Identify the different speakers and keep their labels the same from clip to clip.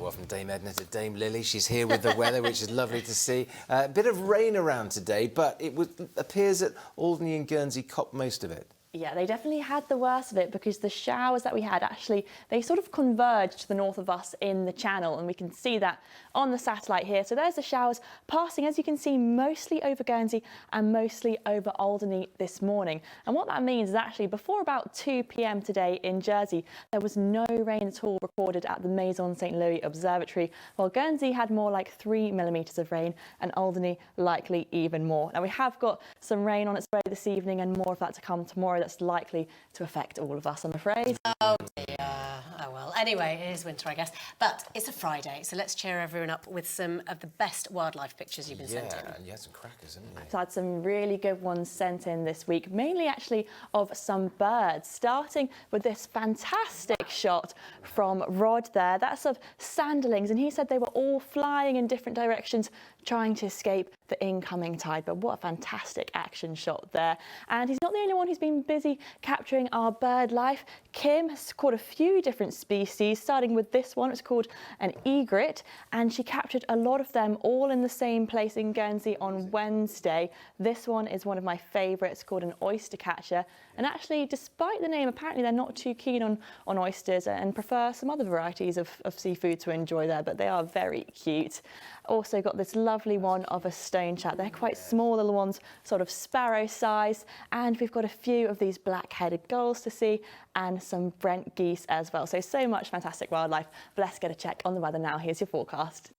Speaker 1: Well, from Dame Edna to Dame Lily, she's here with the weather, which is lovely to see. A bit of rain around today, but it appears that Alderney and Guernsey copped most of it.
Speaker 2: Yeah, they definitely had the worst of it because the showers that we had actually, they sort of converged to the north of us in the channel, and we can see that on the satellite here. So there's the showers passing, as you can see, mostly over Guernsey and mostly over Alderney this morning. And what that means is actually before about 2 p.m. today in Jersey, there was no rain at all recorded at the Maison St Louis Observatory, while Guernsey had more like 3 millimetres of rain and Alderney likely even more. Now we have got some rain on its way this evening and more of that to come tomorrow. That's likely to affect all of us, I'm afraid.
Speaker 3: Oh dear. Oh well. Anyway, it is winter, I guess. But it's a Friday, so let's cheer everyone up with some of the best wildlife pictures you've been sent in.
Speaker 1: Yeah, and you had some crackers, haven't you?
Speaker 2: I've had some really good ones sent in this week, mainly actually of some birds, starting with this fantastic shot from Rod there. That's of sanderlings, and he said they were all flying in different directions, trying to escape the incoming tide. But what a fantastic action shot there. And he's not the only one who's been busy capturing our bird life. Kim has caught a few different species, starting with this one. It's called an egret, and she captured a lot of them all in the same place in Guernsey on Wednesday. This one is one of my favourites, called an oyster catcher. And actually, despite the name, apparently they're not too keen on oysters and prefer some other varieties of seafood to enjoy there, but they are very cute. Also got this lovely one of a stone chat. They're quite small little ones, sort of sparrow size. And we've got a few of these black-headed gulls to see and some Brent geese as well. So much fantastic wildlife. But let's get a check on the weather now. Here's your forecast.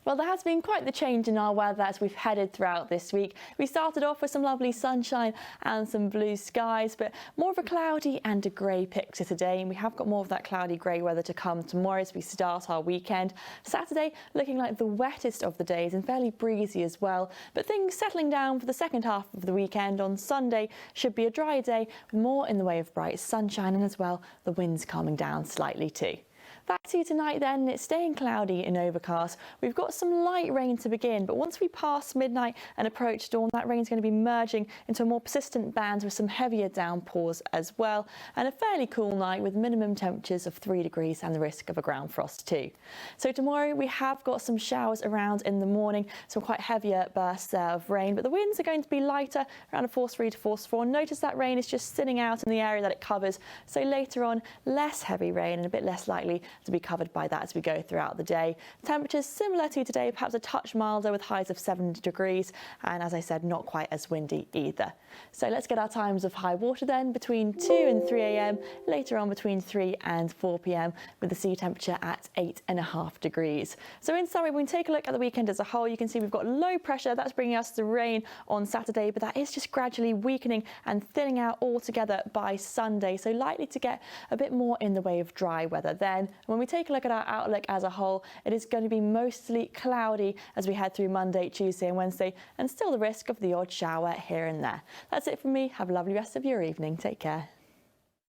Speaker 2: Well, there has been quite the change in our weather as we've headed throughout this week. We started off with some lovely sunshine and some blue skies, but more of a cloudy and a grey picture today. And we have got more of that cloudy grey weather to come tomorrow as we start our weekend. Saturday looking like the wettest of the days and fairly breezy as well. But things settling down for the second half of the weekend. On Sunday should be a dry day, with more in the way of bright sunshine, and as well the winds calming down slightly too. Back to you tonight then, it's staying cloudy and overcast. We've got some light rain to begin, but once we pass midnight and approach dawn, that rain's going to be merging into a more persistent band with some heavier downpours as well, and a fairly cool night with minimum temperatures of 3 degrees and the risk of a ground frost too. So tomorrow we have got some showers around in the morning, some quite heavier bursts there of rain, but the winds are going to be lighter, around a force 3 to force 4. Notice that rain is just thinning out in the area that it covers, so later on less heavy rain and a bit less likely to be covered by that as we go throughout the day. Temperatures similar to today, perhaps a touch milder with highs of 7 degrees, and as I said, not quite as windy either. So let's get our times of high water then, between 2 and 3 a.m, later on between 3 and 4 p.m, with the sea temperature at 8.5 degrees. So in summary, when we take a look at the weekend as a whole, you can see we've got low pressure, that's bringing us the rain on Saturday, but that is just gradually weakening and thinning out altogether by Sunday, so likely to get a bit more in the way of dry weather then. When we take a look at our outlook as a whole, it is going to be mostly cloudy as we head through Monday, Tuesday and Wednesday, and still the risk of the odd shower here and there. That's it from me. Have a lovely rest of your evening. Take care.